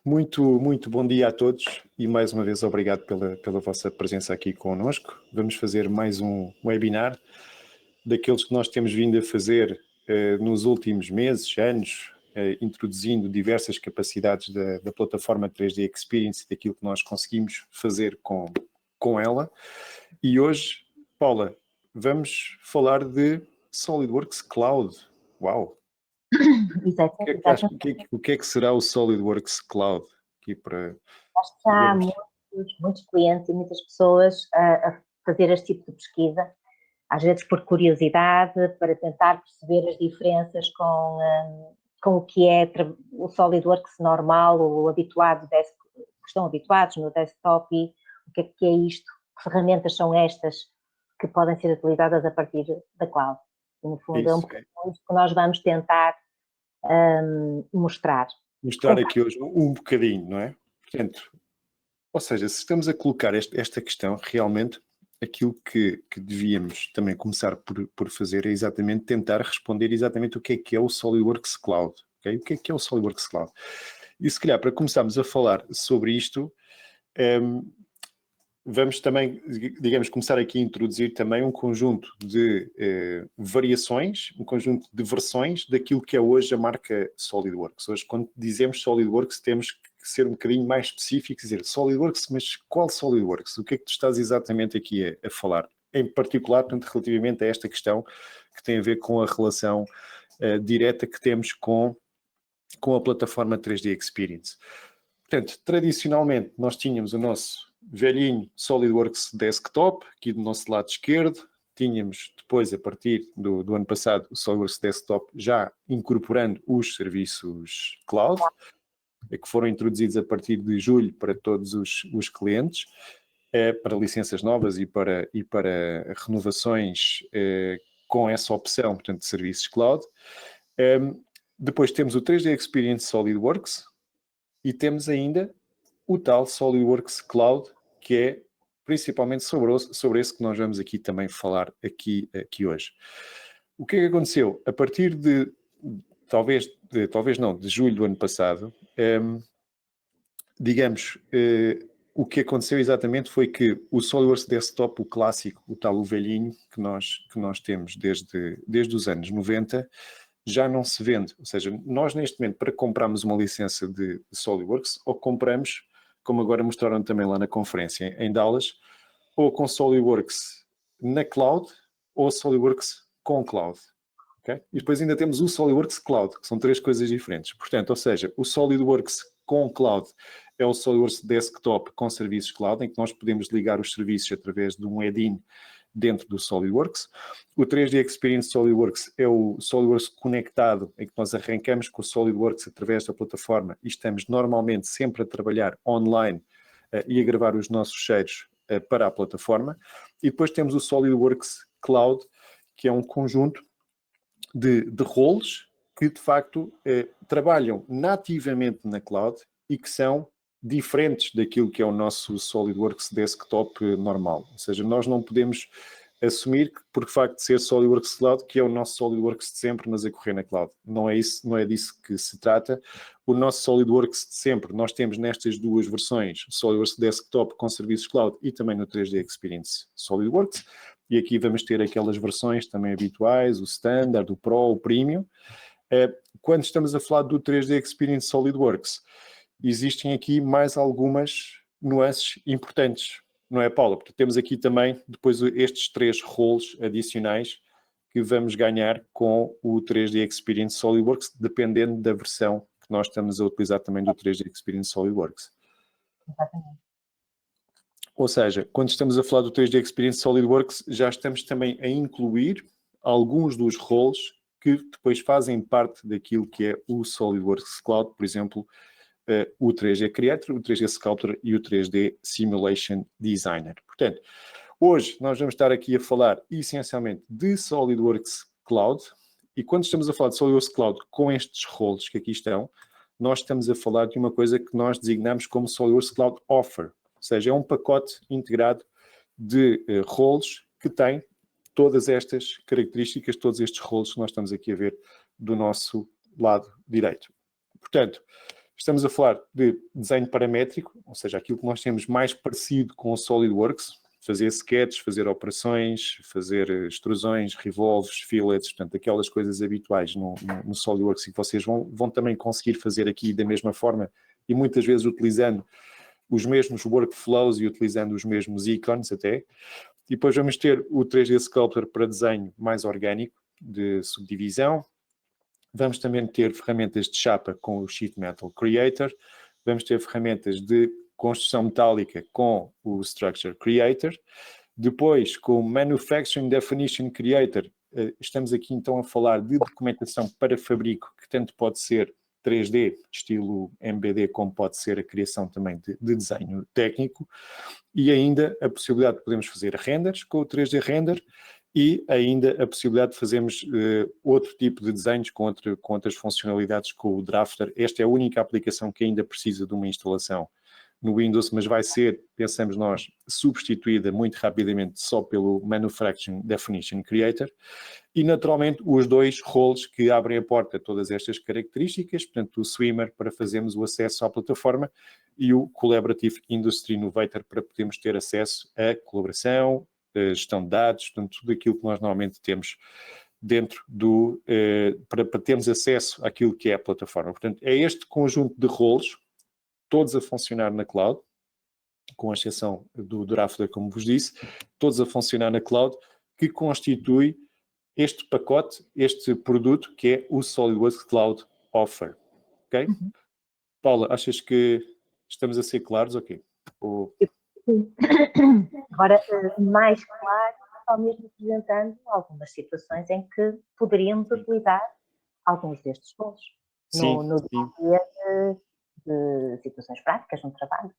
Muito bom dia a todos e mais uma vez obrigado pela vossa presença aqui connosco. Vamos fazer mais um webinar daqueles que nós temos vindo a fazer nos últimos meses, anos, introduzindo diversas capacidades da plataforma 3D Experience e daquilo que nós conseguimos fazer com ela. E hoje, Paula, vamos falar de SolidWorks Cloud. Uau! O que é que será o SolidWorks Cloud? Aqui para... Acho que há muitos clientes e muitas pessoas a fazer este tipo de pesquisa, às vezes por curiosidade, para tentar perceber as diferenças com o que é o SolidWorks normal, o habituado, que estão habituados no desktop, e o que é isto, que ferramentas são estas que podem ser utilizadas a partir da cloud. E, no fundo, é um bocadinho isso que nós vamos tentar mostrar. Mostrar aqui hoje um bocadinho, não é? Portanto, ou seja, se estamos a colocar esta questão, realmente aquilo que devíamos também começar por fazer é exatamente tentar responder exatamente o que é o SolidWorks Cloud. Okay? O que é o SolidWorks Cloud? E se calhar para começarmos a falar sobre isto, vamos também, digamos, começar aqui a introduzir também um conjunto de variações, um conjunto de versões daquilo que é hoje a marca SolidWorks. Hoje, quando dizemos SolidWorks, temos que ser um bocadinho mais específicos, dizer SolidWorks, mas qual SolidWorks? O que é que tu estás exatamente aqui a falar? Em particular, portanto, relativamente a esta questão que tem a ver com a relação direta que temos com a plataforma 3D Experience. Portanto, tradicionalmente, nós tínhamos o nosso velhinho SolidWorks Desktop, aqui do nosso lado esquerdo. Tínhamos depois, a partir do ano passado, o SolidWorks Desktop já incorporando os serviços cloud, que foram introduzidos a partir de julho para todos os clientes, para licenças novas e para renovações com essa opção, portanto, de serviços cloud. Depois temos o 3D Experience SolidWorks e temos ainda o tal SolidWorks Cloud, que é principalmente sobre esse que nós vamos aqui também falar aqui hoje. O que é que aconteceu? A partir de julho do ano passado, o que aconteceu exatamente foi que o SolidWorks Desktop, o clássico, o velhinho que nós temos desde os anos 90, já não se vende. Ou seja, nós neste momento, para comprarmos uma licença de SolidWorks, ou compramos, como agora mostraram também lá na conferência em Dallas, ou com SolidWorks na cloud, ou SolidWorks com cloud. Okay? E depois ainda temos o SolidWorks Cloud, que são três coisas diferentes. Portanto, ou seja, o SolidWorks com cloud é o SolidWorks Desktop com serviços cloud, em que nós podemos ligar os serviços através de um add-in dentro do SolidWorks. O 3D Experience SolidWorks é o SolidWorks conectado, em que nós arrancamos com o SolidWorks através da plataforma e estamos normalmente sempre a trabalhar online e a gravar os nossos fecheiros para a plataforma. E depois temos o SolidWorks Cloud, que é um conjunto de roles que, de facto, trabalham nativamente na cloud e que são diferentes daquilo que é o nosso SolidWorks Desktop normal. Ou seja, nós não podemos assumir que, por facto de ser SolidWorks Cloud, que é o nosso SolidWorks de sempre, mas a correr na cloud. Não é disso que se trata. O nosso SolidWorks de sempre, nós temos nestas duas versões, o SolidWorks Desktop com serviços cloud e também no 3D Experience SolidWorks. E aqui vamos ter aquelas versões também habituais, o Standard, o Pro, o Premium. Quando estamos a falar do 3D Experience SolidWorks, existem aqui mais algumas nuances importantes, não é, Paula? Porque temos aqui também depois estes três roles adicionais que vamos ganhar com o 3D Experience SolidWorks, dependendo da versão que nós estamos a utilizar também do 3D Experience SolidWorks. Exatamente. Ou seja, quando estamos a falar do 3D Experience SolidWorks, já estamos também a incluir alguns dos roles que depois fazem parte daquilo que é o SolidWorks Cloud, por exemplo, o 3D Creator, o 3D Sculptor e o 3D Simulation Designer. Portanto, hoje nós vamos estar aqui a falar essencialmente de SolidWorks Cloud, e quando estamos a falar de SolidWorks Cloud com estes roles que aqui estão, nós estamos a falar de uma coisa que nós designamos como SolidWorks Cloud Offer. Ou seja, é um pacote integrado de roles que tem todas estas características, todos estes roles que nós estamos aqui a ver do nosso lado direito. Portanto, Estamos a falar de desenho paramétrico, ou seja, aquilo que nós temos mais parecido com o SolidWorks, fazer sketches, fazer operações, fazer extrusões, revolves, fillets, portanto, aquelas coisas habituais no SolidWorks e que vocês vão também conseguir fazer aqui da mesma forma e muitas vezes utilizando os mesmos workflows e utilizando os mesmos icons até. E depois vamos ter o 3D Sculptor para desenho mais orgânico, de subdivisão. Vamos também ter ferramentas de chapa com o Sheet Metal Creator. Vamos ter ferramentas de construção metálica com o Structure Creator. Depois, com o Manufacturing Definition Creator, estamos aqui então a falar de documentação para fabrico, que tanto pode ser 3D, estilo MBD, como pode ser a criação também de desenho técnico. E ainda a possibilidade de podermos fazer renders com o 3D Render, e ainda a possibilidade de fazermos outro tipo de desenhos com outras funcionalidades com o Drafter. Esta é a única aplicação que ainda precisa de uma instalação no Windows, mas vai ser, pensamos nós, substituída muito rapidamente só pelo Manufacturing Definition Creator. E, naturalmente, os dois roles que abrem a porta a todas estas características, portanto, o Swimmer para fazermos o acesso à plataforma e o Collaborative Industry Innovator para podermos ter acesso à colaboração, gestão de dados, portanto, tudo aquilo que nós normalmente temos dentro para termos acesso àquilo que é a plataforma. Portanto, é este conjunto de roles, todos a funcionar na cloud, com exceção do Drafter, como vos disse, todos a funcionar na cloud, que constitui este pacote, este produto, que é o SolidWorks Cloud Offer. Ok? Paula, achas que estamos a ser claros? Ok. Agora, mais claro, só mesmo apresentando algumas situações em que poderíamos utilizar alguns destes rolos no dia de situações práticas no trabalho.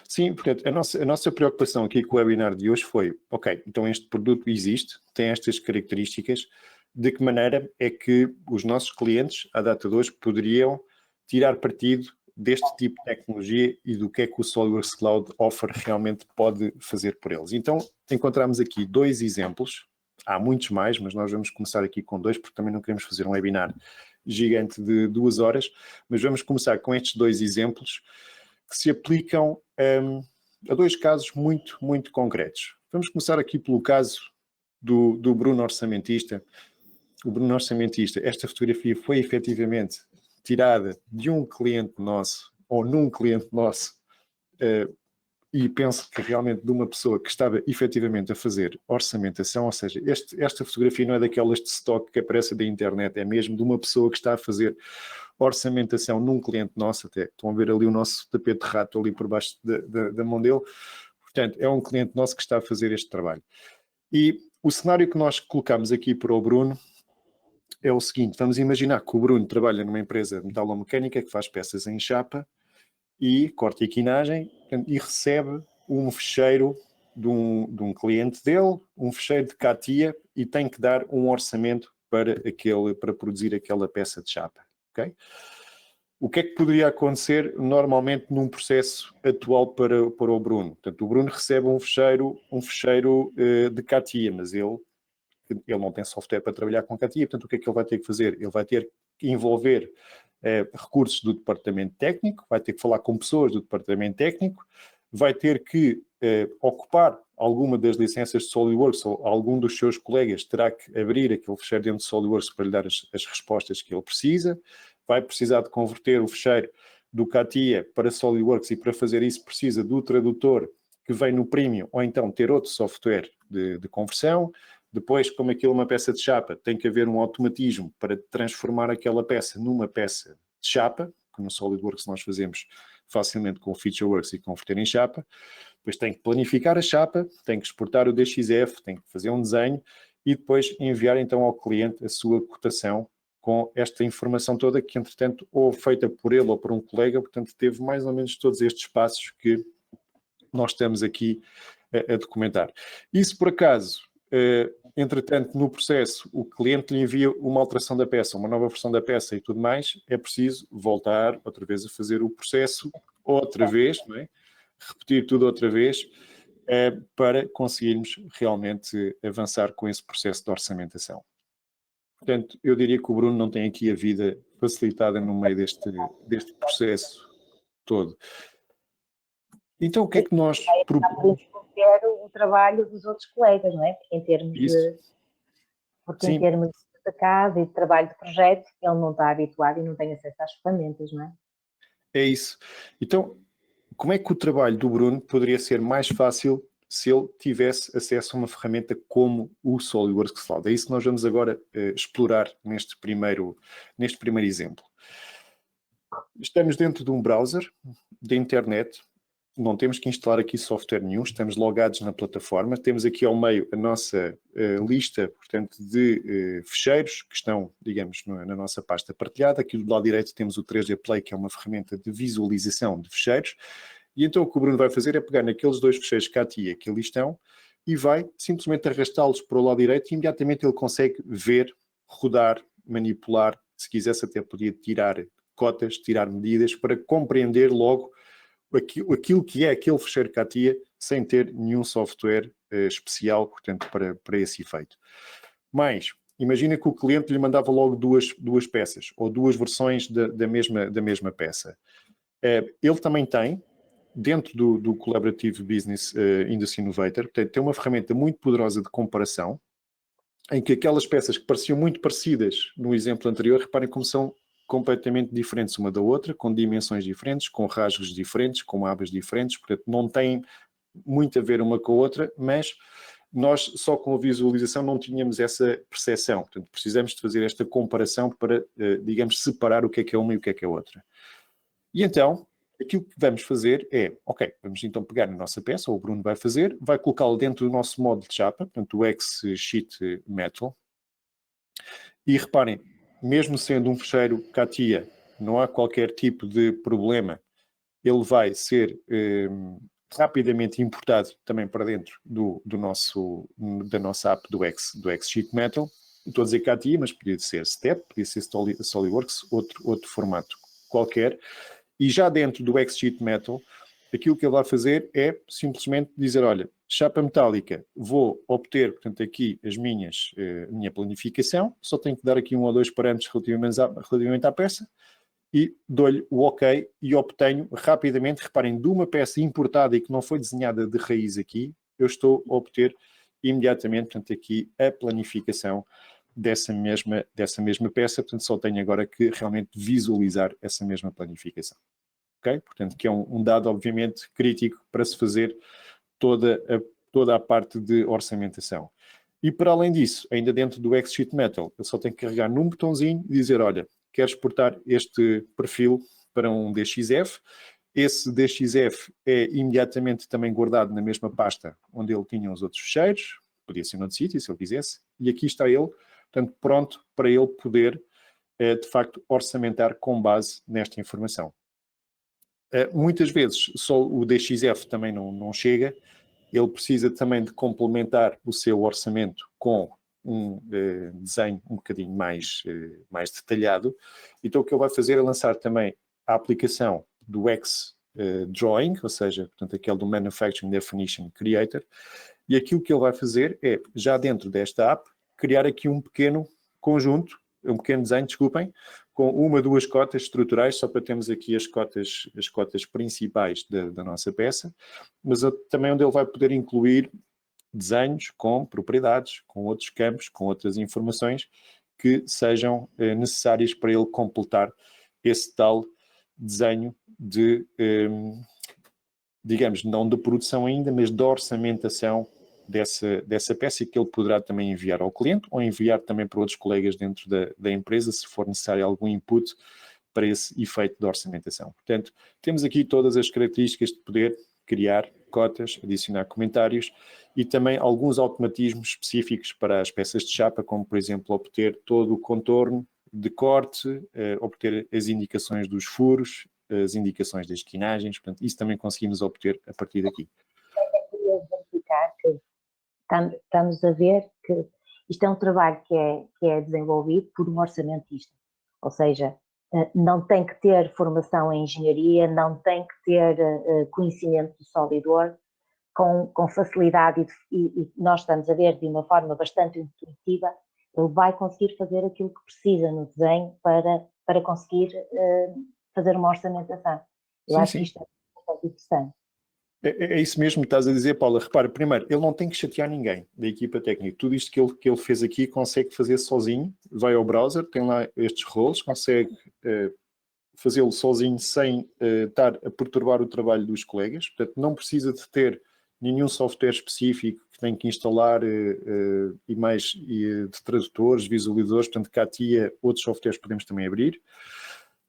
Sim, portanto, a nossa preocupação aqui com o webinar de hoje foi, ok, então este produto existe, tem estas características, de que maneira é que os nossos clientes, à data de hoje, poderiam tirar partido deste tipo de tecnologia e do que é que o SolidWorks Cloud Offer realmente pode fazer por eles. Então, encontramos aqui dois exemplos, há muitos mais, mas nós vamos começar aqui com dois, porque também não queremos fazer um webinar gigante de 2 horas, mas vamos começar com estes dois exemplos que se aplicam a dois casos muito, muito concretos. Vamos começar aqui pelo caso do Bruno Orçamentista. O Bruno Orçamentista, esta fotografia foi efetivamente tirada de um cliente nosso, ou num cliente nosso, e penso que realmente de uma pessoa que estava efetivamente a fazer orçamentação, ou seja, esta fotografia não é daquelas de stock que aparece da internet, é mesmo de uma pessoa que está a fazer orçamentação num cliente nosso, até estão a ver ali o nosso tapete de rato ali por baixo da mão dele, portanto é um cliente nosso que está a fazer este trabalho. E o cenário que nós colocamos aqui para o Bruno é o seguinte, vamos imaginar que o Bruno trabalha numa empresa metalomecânica que faz peças em chapa e corte e quinagem e recebe um fecheiro de um cliente dele, um fecheiro de CATIA e tem que dar um orçamento para produzir aquela peça de chapa. Okay? O que é que poderia acontecer normalmente num processo atual para o Bruno? Portanto, o Bruno recebe um fecheiro de CATIA, mas ele não tem software para trabalhar com CATIA, portanto, o que é que ele vai ter que fazer? Ele vai ter que envolver recursos do departamento técnico, vai ter que falar com pessoas do departamento técnico, vai ter que ocupar alguma das licenças de SolidWorks ou algum dos seus colegas terá que abrir aquele fecheiro dentro de SolidWorks para lhe dar as respostas que ele precisa, vai precisar de converter o fecheiro do CATIA para SolidWorks e para fazer isso precisa do tradutor que vem no Premium ou então ter outro software de conversão. Depois, como aquilo é uma peça de chapa, tem que haver um automatismo para transformar aquela peça numa peça de chapa, que no SolidWorks nós fazemos facilmente com o FeatureWorks e converter em chapa. Depois tem que planificar a chapa, tem que exportar o DXF, tem que fazer um desenho e depois enviar então ao cliente a sua cotação com esta informação toda que, entretanto, ou feita por ele ou por um colega, portanto, teve mais ou menos todos estes passos que nós estamos aqui a documentar. E se por acaso, entretanto, no processo, o cliente lhe envia uma alteração da peça, uma nova versão da peça e tudo mais, é preciso voltar outra vez a fazer o processo outra vez, não é? Repetir tudo outra vez, para conseguirmos realmente avançar com esse processo de orçamentação. Portanto, eu diria que o Bruno não tem aqui a vida facilitada no meio deste processo todo. Então, o que é que nós propomos? O trabalho dos outros colegas, não é? Porque em termos de casa e de trabalho de projeto, ele não está habituado e não tem acesso às ferramentas, não é? É isso. Então, como é que o trabalho do Bruno poderia ser mais fácil se ele tivesse acesso a uma ferramenta como o SolidWorks Cloud? É isso que nós vamos agora explorar neste primeiro exemplo. Estamos dentro de um browser da internet, não temos que instalar aqui software nenhum, estamos logados na plataforma, temos aqui ao meio a nossa lista, portanto, de ficheiros que estão, digamos, na nossa pasta partilhada. Aqui do lado direito temos o 3D Play, que é uma ferramenta de visualização de ficheiros, e então o que o Bruno vai fazer é pegar naqueles dois ficheiros CATIA que ali estão e vai simplesmente arrastá-los para o lado direito e imediatamente ele consegue ver, rodar, manipular, se quisesse até podia tirar cotas, tirar medidas para compreender logo aquilo que é aquele fecheiro CATIA sem ter nenhum software especial, portanto, para esse efeito. Mas, imagina que o cliente lhe mandava logo duas peças, ou duas versões da mesma peça. Ele também tem, dentro do Collaborative Business Industry Innovator, portanto, tem uma ferramenta muito poderosa de comparação, em que aquelas peças que pareciam muito parecidas no exemplo anterior, reparem como são completamente diferentes uma da outra, com dimensões diferentes, com rasgos diferentes, com abas diferentes, portanto não têm muito a ver uma com a outra, mas nós só com a visualização não tínhamos essa percepção, portanto precisamos de fazer esta comparação para, digamos, separar o que é uma e o que é outra. E então, aquilo que vamos fazer é, ok, vamos então pegar na nossa peça, ou o Bruno vai fazer, vai colocá-la dentro do nosso modo de chapa, portanto o X-Sheet Metal, e reparem, mesmo sendo um fecheiro CATIA, não há qualquer tipo de problema. Ele vai ser rapidamente importado também para dentro da nossa app do X-Sheet Metal. Estou a dizer CATIA, mas podia ser STEP, podia ser SolidWorks, outro formato qualquer. E já dentro do X-Sheet Metal, aquilo que ele vai fazer é simplesmente dizer, olha, chapa metálica, vou obter, portanto, aqui a minha planificação, só tenho que dar aqui 1 ou 2 parâmetros relativamente à peça, e dou-lhe o OK e obtenho rapidamente, reparem, de uma peça importada e que não foi desenhada de raiz aqui, eu estou a obter imediatamente, portanto, aqui a planificação dessa mesma peça, portanto, só tenho agora que realmente visualizar essa mesma planificação. Ok? Portanto, que é um dado, obviamente, crítico para se fazer toda a parte de orçamentação. E para além disso, ainda dentro do X-Sheet Metal, eu só tenho que carregar num botãozinho e dizer, olha, quero exportar este perfil para um DXF. Esse DXF é imediatamente também guardado na mesma pasta onde ele tinha os outros ficheiros, podia ser noutro sítio, se ele quisesse, e aqui está ele, portanto, pronto para ele poder, de facto, orçamentar com base nesta informação. Muitas vezes só o DXF também não chega, ele precisa também de complementar o seu orçamento com um desenho um bocadinho mais detalhado. Então o que ele vai fazer é lançar também a aplicação do X-Drawing, ou seja, portanto, aquele do Manufacturing Definition Creator, e aquilo que ele vai fazer é, já dentro desta app, criar aqui um pequeno conjunto, um pequeno desenho, desculpem, com 1 ou 2 cotas estruturais, só para termos aqui as cotas principais da nossa peça, mas também onde ele vai poder incluir desenhos com propriedades, com outros campos, com outras informações que sejam necessárias para ele completar esse tal desenho de, digamos, não de produção ainda, mas de orçamentação dessa peça, que ele poderá também enviar ao cliente ou enviar também para outros colegas dentro da empresa, se for necessário algum input para esse efeito de orçamentação. Portanto, temos aqui todas as características de poder criar cotas, adicionar comentários e também alguns automatismos específicos para as peças de chapa, como, por exemplo, obter todo o contorno de corte, obter as indicações dos furos, as indicações das quinagens, portanto, isso também conseguimos obter a partir daqui. É curioso verificar que estamos a ver que isto é um trabalho que é desenvolvido por um orçamentista, ou seja, não tem que ter formação em engenharia, não tem que ter conhecimento do SolidWorks, com facilidade e nós estamos a ver de uma forma bastante intuitiva, ele vai conseguir fazer aquilo que precisa no desenho para para conseguir fazer uma orçamentação. Eu acho que isto é bastante interessante. É isso mesmo que estás a dizer, Paula. Repara, primeiro, ele não tem que chatear ninguém da equipa técnica. Tudo isto que ele fez aqui consegue fazer sozinho. Vai ao browser, tem lá estes roles, consegue fazê-lo sozinho sem estar a perturbar o trabalho dos colegas. Portanto, não precisa de ter nenhum software específico que tem que instalar e mais de tradutores, visualizadores. Portanto, CATIA, outros softwares podemos também abrir.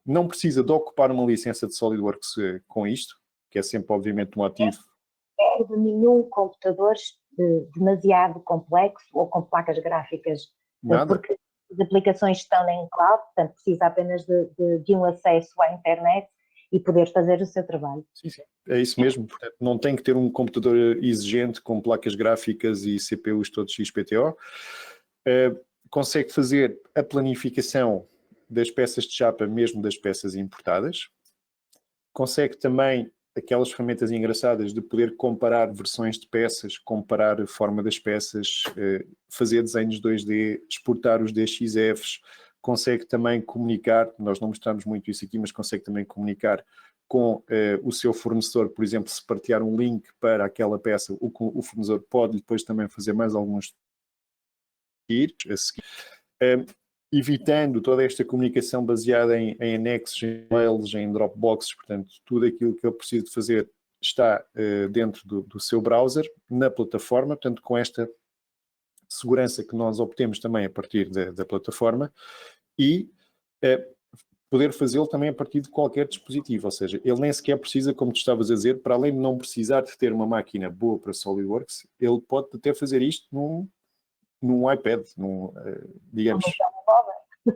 Não precisa de ocupar uma licença de SolidWorks com isto, que é sempre, obviamente, um ativo. Não é de nenhum computador demasiado complexo ou com placas gráficas. Nada. Porque as aplicações estão em cloud, portanto, precisa apenas de um acesso à internet e poder fazer o seu trabalho. Sim, sim. É isso mesmo. Portanto, não tem que ter um computador exigente com placas gráficas e CPUs todos XPTO. Consegue fazer a planificação das peças de chapa, mesmo das peças importadas. Consegue também aquelas ferramentas engraçadas de poder comparar versões de peças, comparar a forma das peças, fazer desenhos 2D, exportar os DXFs, consegue também comunicar, nós não mostramos muito isso aqui, mas consegue também comunicar com o seu fornecedor, por exemplo, se partilhar um link para aquela peça, o fornecedor pode depois também fazer mais alguns a seguir. Evitando toda esta comunicação baseada em anexos, em mails, em Dropboxes, portanto, tudo aquilo que eu preciso de fazer está dentro do seu browser, na plataforma, portanto, com esta segurança que nós obtemos também a partir da plataforma e poder fazê-lo também a partir de qualquer dispositivo, ou seja, ele nem sequer precisa, como tu estavas a dizer, para além de não precisar de ter uma máquina boa para SolidWorks, ele pode até fazer isto num iPad, digamos,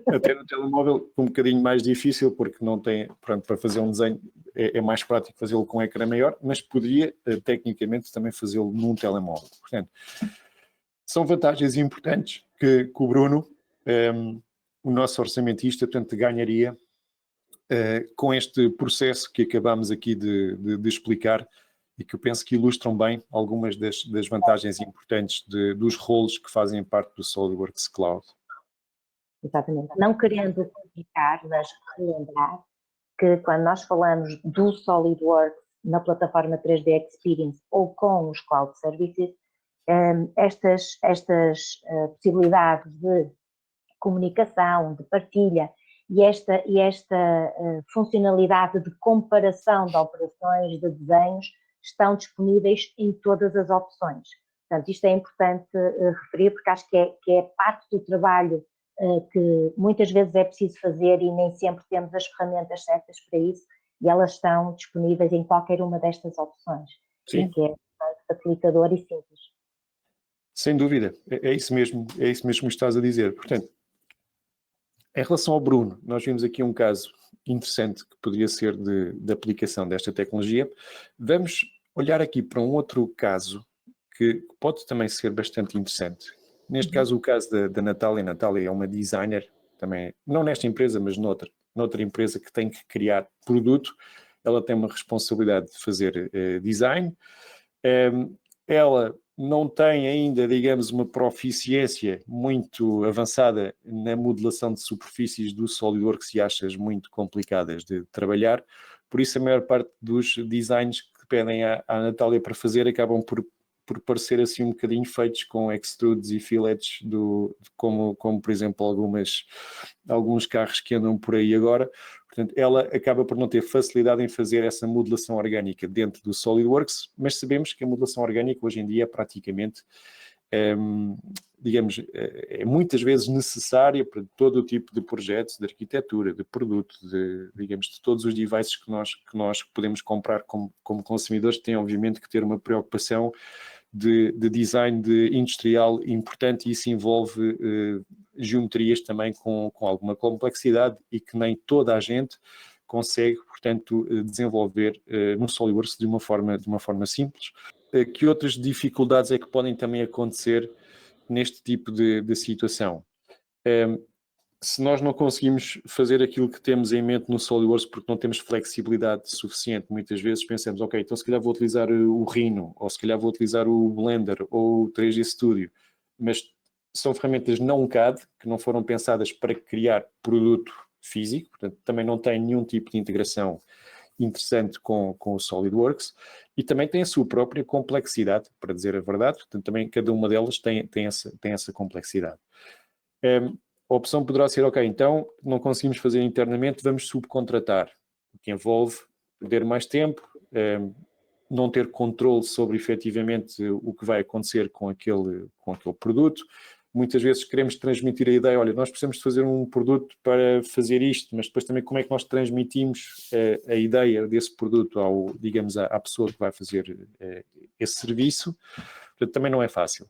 até no telemóvel um bocadinho mais difícil, porque não tem, pronto, para fazer um desenho é mais prático fazê-lo com um ecrã maior, mas poderia, tecnicamente, também fazê-lo num telemóvel. Portanto, são vantagens importantes que o Bruno, o nosso orçamentista, portanto, ganharia com este processo que acabamos aqui de explicar e que eu penso que ilustram bem algumas das vantagens importantes dos roles que fazem parte do SolidWorks Cloud. Exatamente. Não querendo complicar, mas relembrar que quando nós falamos do SolidWorks na plataforma 3D Experience ou com os Cloud Services, estas possibilidades de comunicação, de partilha e esta funcionalidade de comparação de operações, de desenhos, estão disponíveis em todas as opções. Portanto, isto é importante referir, porque acho que é parte do trabalho que muitas vezes é preciso fazer e nem sempre temos as ferramentas certas para isso, e elas estão disponíveis em qualquer uma destas opções. Sim. Que é facilitador e simples. Sem dúvida, é isso mesmo que estás a dizer. Portanto, em relação ao Bruno, nós vimos aqui um caso interessante que poderia ser de aplicação desta tecnologia. Vamos olhar aqui para um outro caso que pode também ser bastante interessante. Neste caso, o caso da Natália. A Natália é uma designer, também, não nesta empresa, mas noutra empresa que tem que criar produto. Ela tem uma responsabilidade de fazer design. Ela não tem ainda, digamos, uma proficiência muito avançada na modelação de superfícies do SolidWorks e achas muito complicadas de trabalhar. Por isso, a maior parte dos designs que pedem à Natália para fazer acabam por parecer assim um bocadinho feitos com extrudes e fillets, como por exemplo, alguns carros que andam por aí agora. Portanto, ela acaba por não ter facilidade em fazer essa modelação orgânica dentro do SolidWorks, mas sabemos que a modelação orgânica hoje em dia é praticamente, digamos, é muitas vezes necessária para todo o tipo de projetos, de arquitetura, de produto, digamos, de todos os devices que nós podemos comprar como consumidores, tem obviamente que ter uma preocupação de design industrial importante, e isso envolve geometrias também com alguma complexidade e que nem toda a gente consegue, portanto, desenvolver no SolidWorks de uma forma simples. Que outras dificuldades é que podem também acontecer neste tipo de situação? Se nós não conseguimos fazer aquilo que temos em mente no SolidWorks porque não temos flexibilidade suficiente, muitas vezes pensamos, ok, então se calhar vou utilizar o Rhino, ou se calhar vou utilizar o Blender ou o 3D Studio, mas são ferramentas não CAD, que não foram pensadas para criar produto físico, portanto, também não tem nenhum tipo de integração interessante com o SolidWorks, e também tem a sua própria complexidade, para dizer a verdade, portanto, também cada uma delas tem essa complexidade. A opção poderá ser, ok, então não conseguimos fazer internamente, vamos subcontratar, o que envolve perder mais tempo, não ter controle sobre efetivamente o que vai acontecer com aquele produto. Muitas vezes queremos transmitir a ideia, olha, nós precisamos de fazer um produto para fazer isto, mas depois também como é que nós transmitimos a ideia desse produto à pessoa que vai fazer esse serviço. Portanto, também não é fácil.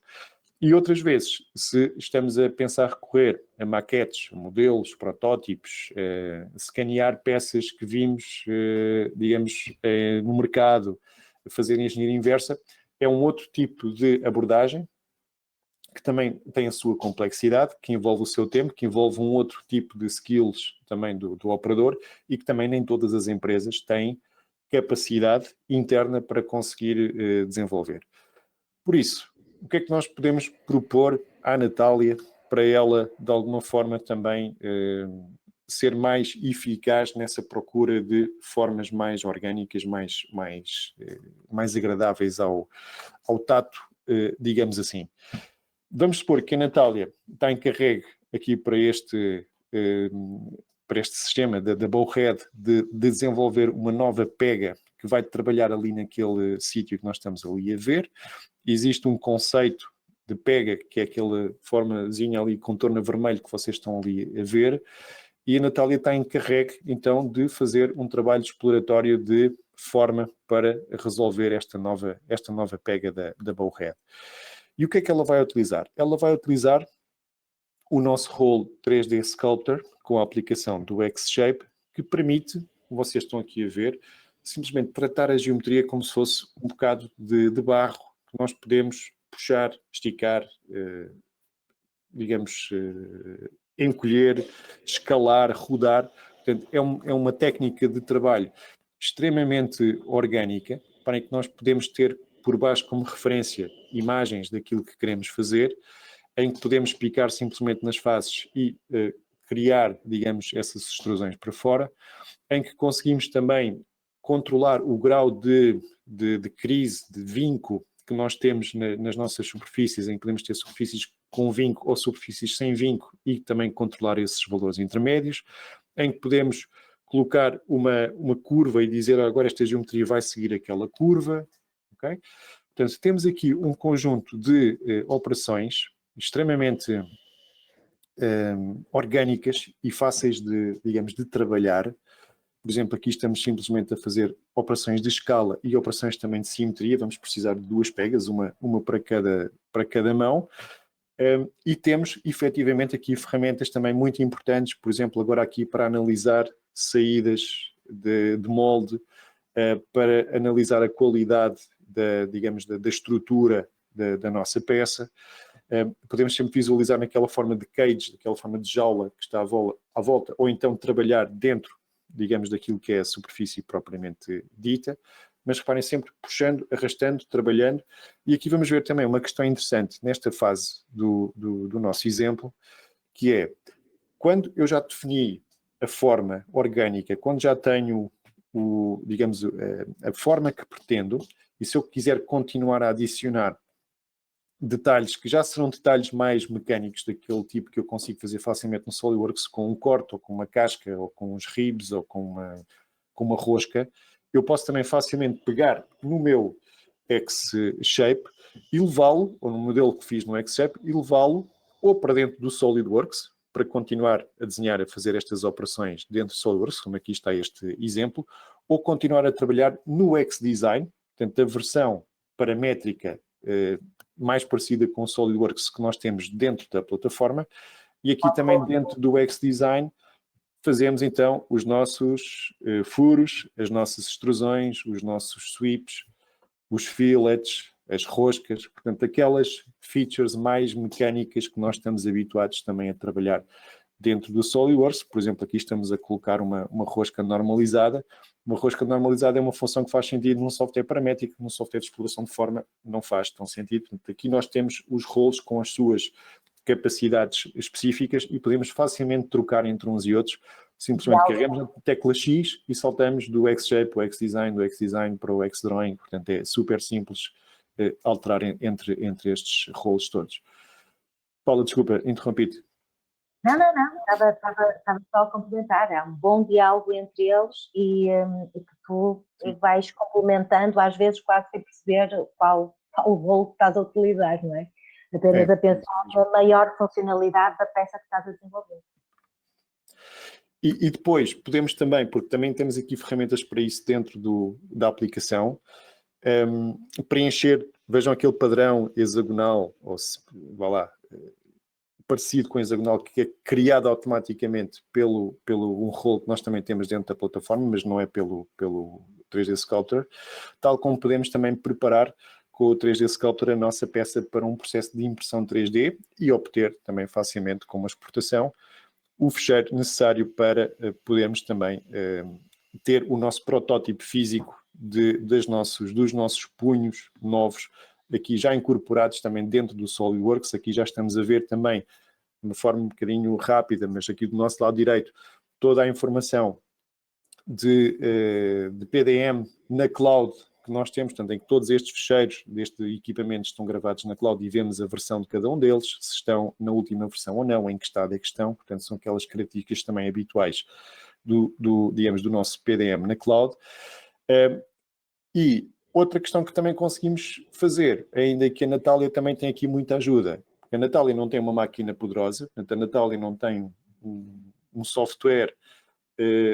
E outras vezes, se estamos a pensar recorrer a maquetes, modelos, protótipos, escanear peças que vimos, no mercado, fazer engenharia inversa, é um outro tipo de abordagem que também tem a sua complexidade, que envolve o seu tempo, que envolve um outro tipo de skills também do operador e que também nem todas as empresas têm capacidade interna para conseguir desenvolver. Por isso, o que é que nós podemos propor à Natália para ela, de alguma forma, também ser mais eficaz nessa procura de formas mais orgânicas, mais agradáveis ao tato, digamos assim. Vamos supor que a Natália está encarregue aqui para este sistema da Bowhead de desenvolver uma nova pega que vai trabalhar ali naquele sítio que nós estamos ali a ver. Existe um conceito de pega, que é aquela formazinha ali, contorno vermelho que vocês estão ali a ver, e a Natália está encarregue, então, de fazer um trabalho exploratório de forma para resolver esta nova pega da Bowhead. E o que é que ela vai utilizar? Ela vai utilizar o nosso role 3D Sculptor com a aplicação do X-Shape, que permite, como vocês estão aqui a ver, simplesmente tratar a geometria como se fosse um bocado de barro que nós podemos puxar, esticar, encolher, escalar, rodar. Portanto, é uma técnica de trabalho extremamente orgânica, para que nós podemos ter por baixo como referência imagens daquilo que queremos fazer, em que podemos picar simplesmente nas faces e criar, digamos, essas extrusões para fora, em que conseguimos também controlar o grau de crise, de vinco que nós temos nas nossas superfícies, em que podemos ter superfícies com vinco ou superfícies sem vinco e também controlar esses valores intermédios, em que podemos colocar uma curva e dizer agora esta geometria vai seguir aquela curva. Okay? Portanto, temos aqui um conjunto de operações extremamente orgânicas e fáceis de trabalhar. Por exemplo, aqui estamos simplesmente a fazer operações de escala e operações também de simetria. Vamos precisar de duas pegas, uma para cada mão. E temos, efetivamente, aqui ferramentas também muito importantes, por exemplo, agora aqui para analisar saídas de molde, para analisar a qualidade da estrutura da nossa peça. Podemos sempre visualizar naquela forma de cage, daquela forma de jaula que está à volta, ou então trabalhar dentro, digamos, daquilo que é a superfície propriamente dita. Mas reparem, sempre puxando, arrastando, trabalhando. E aqui vamos ver também uma questão interessante nesta fase do nosso exemplo, que é, quando eu já defini a forma orgânica, quando já tenho, a forma que pretendo, e se eu quiser continuar a adicionar detalhes que já serão detalhes mais mecânicos daquele tipo que eu consigo fazer facilmente no SolidWorks com um corte, ou com uma casca, ou com uns ribs, ou com uma rosca, eu posso também facilmente pegar no meu X-Shape e levá-lo, ou no modelo que fiz no X-Shape, e levá-lo ou para dentro do SolidWorks, para continuar a desenhar, a fazer estas operações dentro do SolidWorks, como aqui está este exemplo, ou continuar a trabalhar no X-Design, portanto, a versão paramétrica mais parecida com o SolidWorks que nós temos dentro da plataforma, e aqui também dentro do X-Design fazemos então os nossos furos, as nossas extrusões, os nossos sweeps, os fillets, as roscas, portanto, aquelas features mais mecânicas que nós estamos habituados também a trabalhar dentro do SolidWorks. Por exemplo, aqui estamos a colocar uma rosca normalizada. Uma rosca normalizada é uma função que faz sentido num software paramétrico, num software de exploração de forma não faz tão sentido. Portanto, aqui nós temos os roles com as suas capacidades específicas e podemos facilmente trocar entre uns e outros simplesmente carregamos na tecla X e saltamos do XShape para o XDesign, do XDesign para o XDrawing. Portanto, é super simples alterar entre estes roles todos. Paula, desculpa, interrompi-te. Não, estava só a complementar. Há um bom diálogo entre eles e que tu vais complementando, às vezes quase sem perceber qual o rolo que estás a utilizar, não é? Apenas a pensar na maior funcionalidade da peça que estás a desenvolver. E depois podemos também, porque também temos aqui ferramentas para isso dentro da aplicação, preencher, vejam aquele padrão hexagonal, ou vá lá, parecido com hexagonal, que é criado automaticamente pelo um rolo que nós também temos dentro da plataforma, mas não é pelo 3D Sculptor, tal como podemos também preparar com o 3D Sculptor a nossa peça para um processo de impressão 3D e obter também facilmente com uma exportação o fecheiro necessário para podermos também ter o nosso protótipo físico dos nossos punhos novos, aqui já incorporados também dentro do SolidWorks. Aqui já estamos a ver também, de uma forma um bocadinho rápida, mas aqui do nosso lado direito, toda a informação de PDM na cloud que nós temos, portanto, em que todos estes fecheiros deste equipamento estão gravados na cloud e vemos a versão de cada um deles, se estão na última versão ou não, em que estado é que estão. Portanto, são aquelas características também habituais digamos, do nosso PDM na cloud. E outra questão que também conseguimos fazer, ainda que a Natália também tem aqui muita ajuda, porque a Natália não tem uma máquina poderosa, portanto, a Natália não tem um software,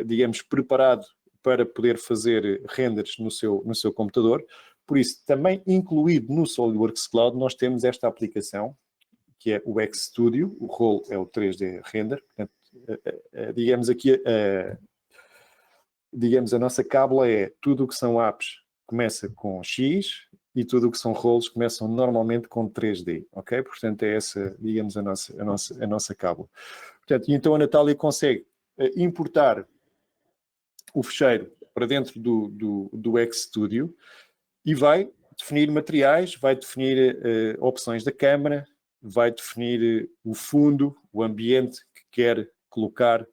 digamos, preparado para poder fazer renders no seu computador. Por isso, também incluído no SolidWorks Cloud, nós temos esta aplicação, que é o XStudio. O role é o 3D Render. Portanto, digamos aqui, digamos, a nossa cábula é tudo o que são apps começa com X e tudo o que são roles começam normalmente com 3D, ok? Portanto, é essa, digamos, a nossa cábula. Portanto, então a Natália consegue importar o fecheiro para dentro do XStudio e vai definir materiais, vai definir opções da câmara, vai definir o fundo, o ambiente que quer colocar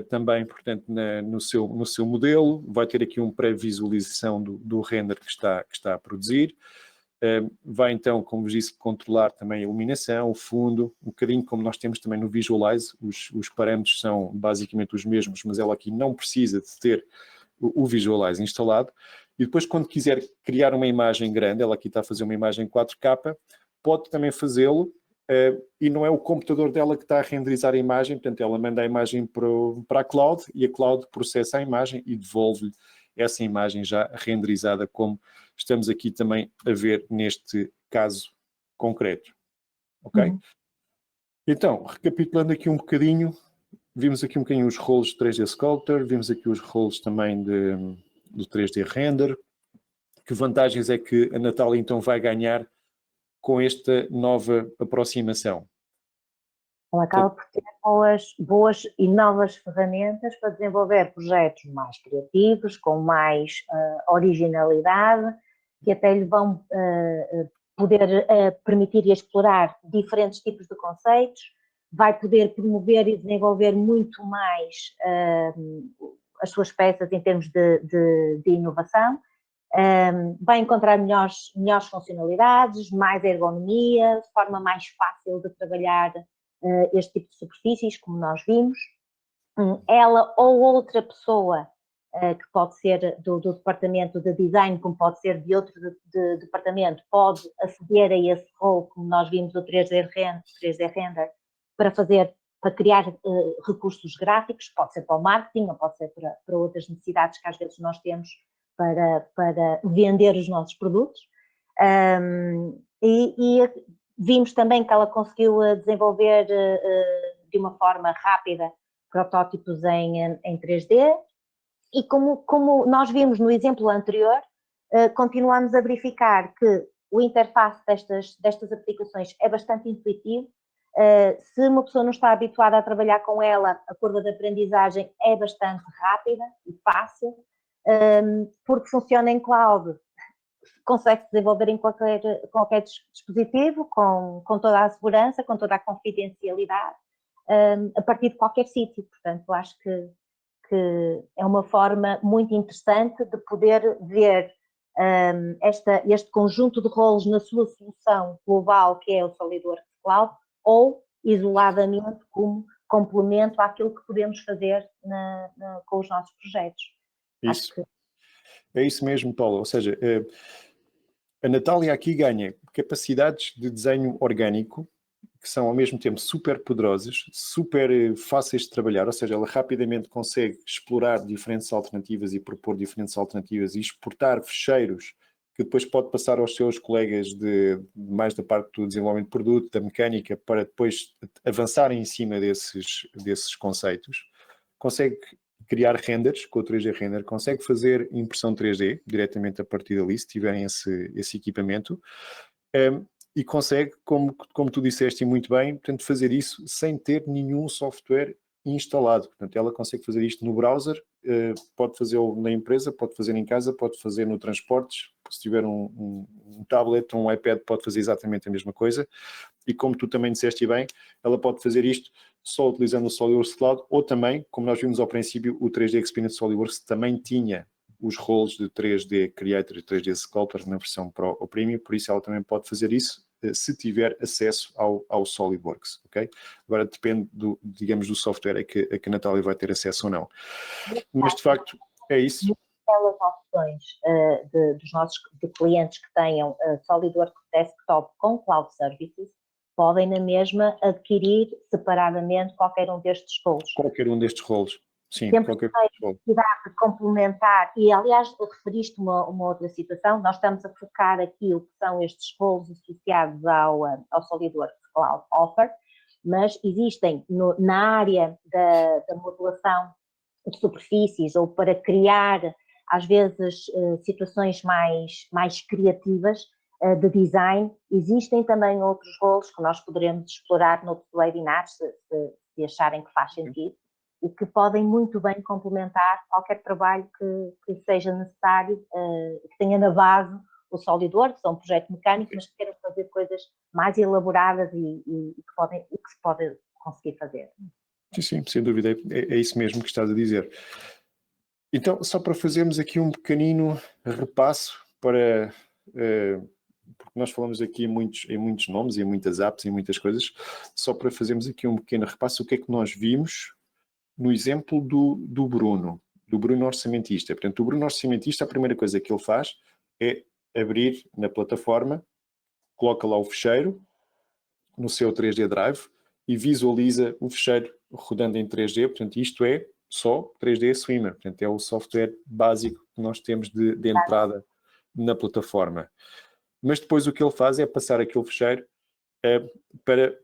também, portanto, no seu modelo. Vai ter aqui uma pré-visualização do render que está a produzir. Vai então, como vos disse, controlar também a iluminação, o fundo, um bocadinho como nós temos também no Visualize. Os parâmetros são basicamente os mesmos, mas ela aqui não precisa de ter o Visualize instalado. E depois, quando quiser criar uma imagem grande, ela aqui está a fazer uma imagem 4K, pode também fazê-lo, e não é o computador dela que está a renderizar a imagem. Portanto, ela manda a imagem para a cloud e a cloud processa a imagem e devolve-lhe essa imagem já renderizada, como estamos aqui também a ver neste caso concreto. Ok? Então, recapitulando aqui um bocadinho, vimos aqui um bocadinho os roles de 3D Sculptor, vimos aqui os roles também do 3D Render. Que vantagens é que a Natália então vai ganhar com esta nova aproximação? Ela acaba por ter boas e novas ferramentas para desenvolver projetos mais criativos, com mais originalidade, que até lhe vão poder permitir explorar diferentes tipos de conceitos, vai poder promover e desenvolver muito mais as suas peças em termos de inovação, vai encontrar melhores funcionalidades, mais ergonomia, de forma mais fácil de trabalhar este tipo de superfícies, como nós vimos. Ela ou outra pessoa, que pode ser do departamento de design, como pode ser de outro departamento, pode aceder a esse role, como nós vimos o 3D Render, para criar recursos gráficos. Pode ser para o marketing, ou pode ser para outras necessidades que às vezes nós temos para vender os nossos produtos. E vimos também que ela conseguiu desenvolver de uma forma rápida protótipos em 3D, e como nós vimos no exemplo anterior, continuamos a verificar que o interface destas aplicações é bastante intuitivo. Se uma pessoa não está habituada a trabalhar com ela, a curva de aprendizagem é bastante rápida e fácil, porque funciona em cloud, consegue-se desenvolver em qualquer dispositivo, com toda a segurança, com toda a confidencialidade, a partir de qualquer sítio. Portanto, eu acho que é uma forma muito interessante de poder ver este conjunto de roles na sua solução global, que é o SolidWorks Cloud, ou isoladamente como complemento àquilo que podemos fazer com os nossos projetos. Isso. Acho que... É isso mesmo, Paula. Ou seja, a Natália aqui ganha capacidades de desenho orgânico que são ao mesmo tempo super poderosas, super fáceis de trabalhar, ou seja, ela rapidamente consegue explorar diferentes alternativas e propor diferentes alternativas e exportar fecheiros que depois pode passar aos seus colegas mais da parte do desenvolvimento de produto, da mecânica, para depois avançarem em cima desses conceitos. Consegue criar renders com o 3D Render, consegue fazer impressão 3D diretamente a partir dali, se tiverem esse equipamento. E consegue, como tu disseste muito bem, portanto, fazer isso sem ter nenhum software instalado. Portanto, ela consegue fazer isto no browser, pode fazê-lo na empresa, pode fazer em casa, pode fazer no transportes, se tiver um tablet ou um iPad pode fazer exatamente a mesma coisa. E como tu também disseste bem, ela pode fazer isto só utilizando o SolidWorks Cloud, ou também, como nós vimos ao princípio, o 3D Experience SolidWorks também tinha os roles de 3D Creator e 3D Sculptor na versão Pro ou Premium, por isso ela também pode fazer isso se tiver acesso ao SolidWorks, ok? Agora depende, digamos, do software a que a Natália vai ter acesso ou não. Mas, de facto, é isso. Aquelas opções dos nossos clientes que tenham SolidWorks Desktop com Cloud Services, podem na mesma adquirir separadamente qualquer um destes roles. Qualquer um destes roles. Sim, sempre que tem necessidade de complementar, e aliás referiste uma outra situação, nós estamos a focar aqui o que são estes roles associados ao SolidWorks Cloud Offer, mas existem na área da modelação de superfícies ou para criar às vezes situações mais criativas de design, existem também outros roles que nós poderemos explorar noutros webinars se acharem que faz sentido. E que podem muito bem complementar qualquer trabalho que seja necessário, que tenha na base o SolidWorks, ou um projeto mecânico, mas que queiram fazer coisas mais elaboradas e que se pode conseguir fazer. Sim, sem dúvida, é isso mesmo que estás a dizer. Então, só para fazermos aqui um pequenino repasso para... porque nós falamos aqui em muitos nomes, em muitas apps, em muitas coisas, só para fazermos aqui um pequeno repasso, o que é que nós vimos no exemplo do Bruno orçamentista. Portanto, o Bruno orçamentista, a primeira coisa que ele faz é abrir na plataforma, coloca lá o fecheiro no seu 3D Drive e visualiza o fecheiro rodando em 3D. Portanto, isto é só 3D Swimmer. Portanto, é o software básico que nós temos de entrada na plataforma. Mas depois o que ele faz é passar aquele fecheiro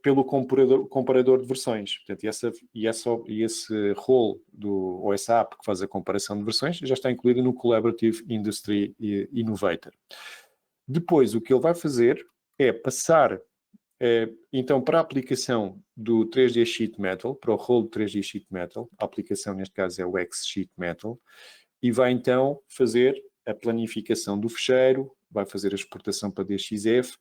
pelo comparador de versões. Portanto, esse role ou essa app que faz a comparação de versões já está incluída no Collaborative Industry Innovator. Depois, o que ele vai fazer é passar então para a aplicação do 3D Sheet Metal, para o role de 3D Sheet Metal, a aplicação neste caso é o X Sheet Metal, e vai então fazer a planificação do fecheiro, vai fazer a exportação para DXF,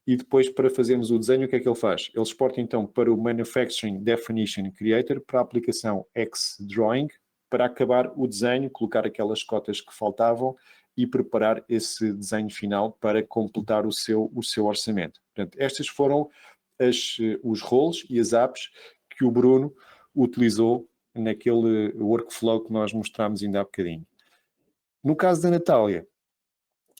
e depois, para fazermos o desenho, o que é que ele faz? Ele exporta então para o Manufacturing Definition Creator, para a aplicação X-Drawing, para acabar o desenho, colocar aquelas cotas que faltavam e preparar esse desenho final para completar o seu orçamento. Portanto, estes foram os roles e as apps que o Bruno utilizou naquele workflow que nós mostramos ainda há bocadinho. No caso da Natália,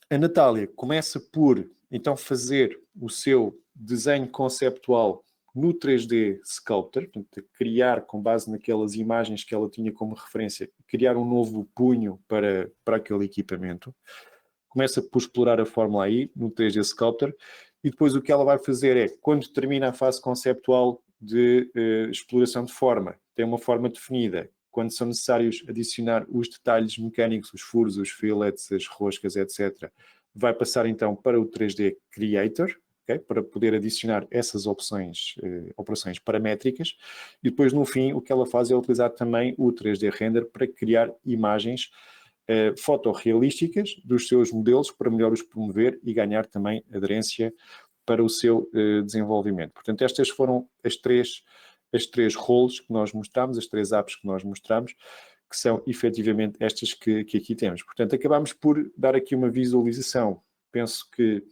a Natália começa por então fazer o seu desenho conceptual no 3D Sculptor, portanto, criar com base naquelas imagens que ela tinha como referência, criar um novo punho para aquele equipamento. Começa por explorar a fórmula aí no 3D Sculptor e depois o que ela vai fazer é, quando termina a fase conceptual de exploração de forma, tem uma forma definida, quando são necessários adicionar os detalhes mecânicos, os furos, os fillets, as roscas, etc., vai passar então para o 3D Creator, okay? Para poder adicionar essas opções, operações paramétricas, e depois no fim o que ela faz é utilizar também o 3D Render para criar imagens fotorrealísticas dos seus modelos para melhor os promover e ganhar também aderência para o seu desenvolvimento. Portanto, estas foram as três as 3 roles que nós mostramos, as 3 apps que nós mostramos, que são efetivamente estas que aqui temos. Portanto, acabamos por dar aqui uma visualização, penso que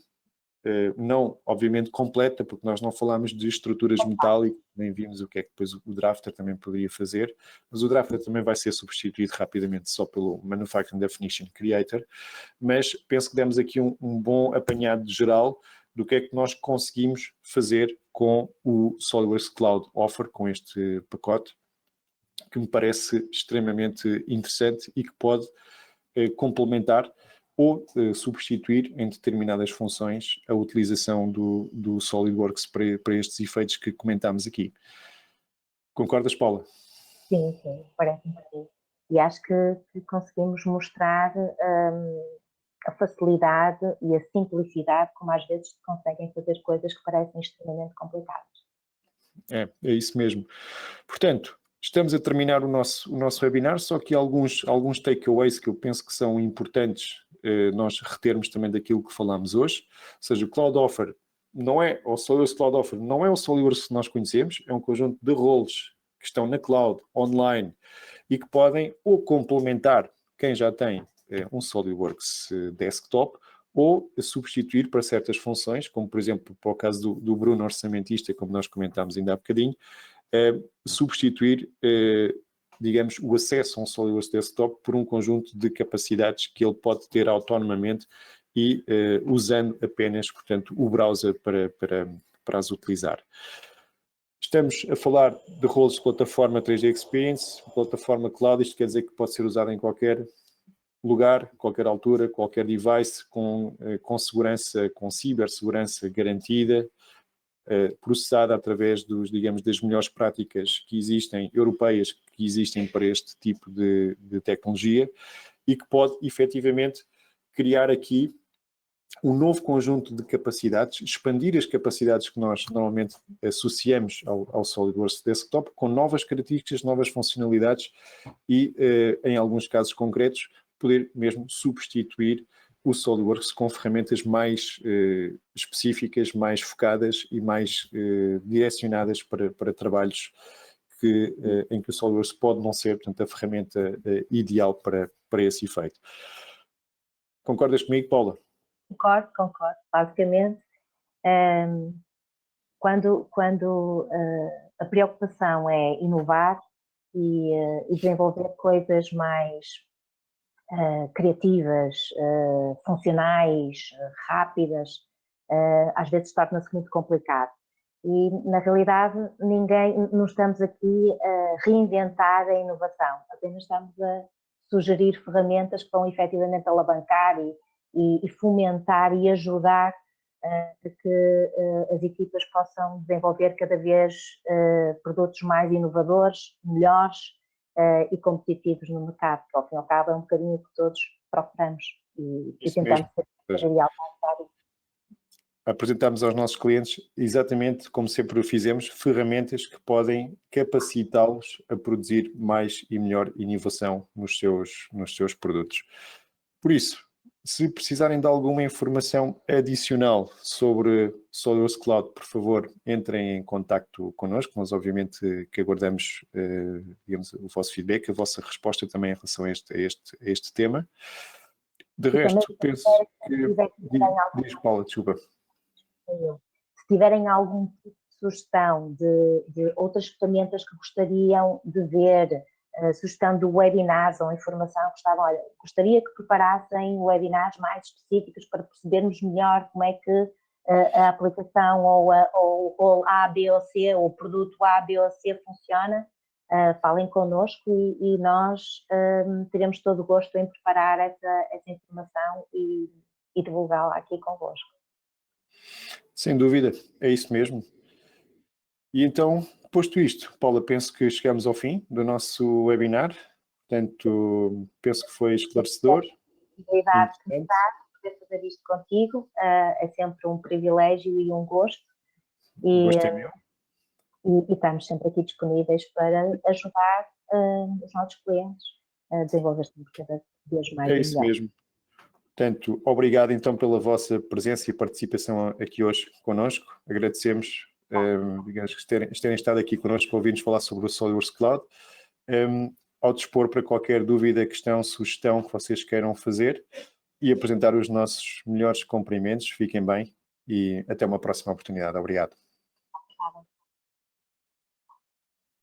não, obviamente, completa, porque nós não falámos de estruturas metálicas, nem vimos o que é que depois o drafter também poderia fazer, mas o drafter também vai ser substituído rapidamente só pelo Manufacturing Definition Creator, mas penso que demos aqui um bom apanhado geral do que é que nós conseguimos fazer com o SOLIDWORKS Cloud Offer, com este pacote, que me parece extremamente interessante e que pode complementar ou substituir em determinadas funções a utilização do SOLIDWORKS para estes efeitos que comentámos aqui. Concordas, Paula? Sim, parece-me que sim. E acho que conseguimos mostrar a facilidade e a simplicidade como às vezes se conseguem fazer coisas que parecem extremamente complicadas. É isso mesmo. Portanto, estamos a terminar o nosso webinar, só que alguns takeaways que eu penso que são importantes nós retermos também daquilo que falámos hoje. Ou seja, o Cloud Offer não é, o SOLIDWORKS Cloud Offer não é o SOLIDWORKS que nós conhecemos, é um conjunto de roles que estão na cloud, online, e que podem ou complementar quem já tem um SOLIDWORKS desktop, ou substituir para certas funções, como por exemplo, para o caso do Bruno orçamentista, como nós comentámos ainda há bocadinho, substituir, digamos, o acesso a um SOLIDWORKS desktop por um conjunto de capacidades que ele pode ter autonomamente e usando apenas, portanto, o browser para as utilizar. Estamos a falar de roles de plataforma 3D Experience, plataforma cloud, isto quer dizer que pode ser usado em qualquer lugar, qualquer altura, qualquer device, com segurança, com cibersegurança garantida, processada através das melhores práticas que existem, europeias, que existem para este tipo de tecnologia, e que pode efetivamente criar aqui um novo conjunto de capacidades, expandir as capacidades que nós normalmente associamos ao SOLIDWORKS Desktop com novas características, novas funcionalidades e, em alguns casos concretos, poder mesmo substituir o SOLIDWORKS com ferramentas mais específicas, mais focadas e mais direcionadas para trabalhos em que o SOLIDWORKS pode não ser, portanto, a ferramenta ideal para esse efeito. Concordas comigo, Paula? Concordo. Basicamente, quando a preocupação é inovar e desenvolver coisas mais criativas, funcionais, rápidas, às vezes torna-se muito complicado. E, na realidade, não estamos aqui a reinventar a inovação, apenas estamos a sugerir ferramentas que vão efetivamente alavancar e fomentar e ajudar a que as equipas possam desenvolver cada vez produtos mais inovadores, melhores e competitivos no mercado, que ao fim e ao cabo é um bocadinho o que todos procuramos e tentamos ser alcançar isso. Apresentamos aos nossos clientes, exatamente como sempre o fizemos, ferramentas que podem capacitá-los a produzir mais e melhor inovação nos seus produtos. Por isso, se precisarem de alguma informação adicional sobre SOLIDWORKS Cloud, por favor, entrem em contacto connosco. Nós, obviamente, que aguardamos digamos, o vosso feedback, a vossa resposta também em relação a este tema. De resto, penso que... Diz, Paula, desculpa. Se tiverem algum tipo de sugestão de outras ferramentas que gostariam de ver, sugestão de webinars ou informação, gostaria que preparassem webinars mais específicos para percebermos melhor como é que a aplicação ou o A, B ou C, ou o produto A, B ou C funciona, falem connosco e nós teremos todo o gosto em preparar essa informação e divulgá-la aqui convosco. Sem dúvida, é isso mesmo. E então, posto isto, Paula, penso que chegamos ao fim do nosso webinar. Portanto, penso que foi esclarecedor. Obrigada por poder fazer isto contigo. É sempre um privilégio e um gosto. Gosto é meu. E estamos sempre aqui disponíveis para ajudar os nossos clientes a desenvolver-se cada vez mais. É isso mesmo. Portanto, obrigado então pela vossa presença e participação aqui hoje connosco. Agradecemos digamos, que terem estado aqui connosco para ouvir-nos falar sobre o SolidWorks Cloud. Ao dispor para qualquer dúvida, questão, sugestão que vocês queiram fazer e apresentar os nossos melhores cumprimentos. Fiquem bem e até uma próxima oportunidade. Obrigado.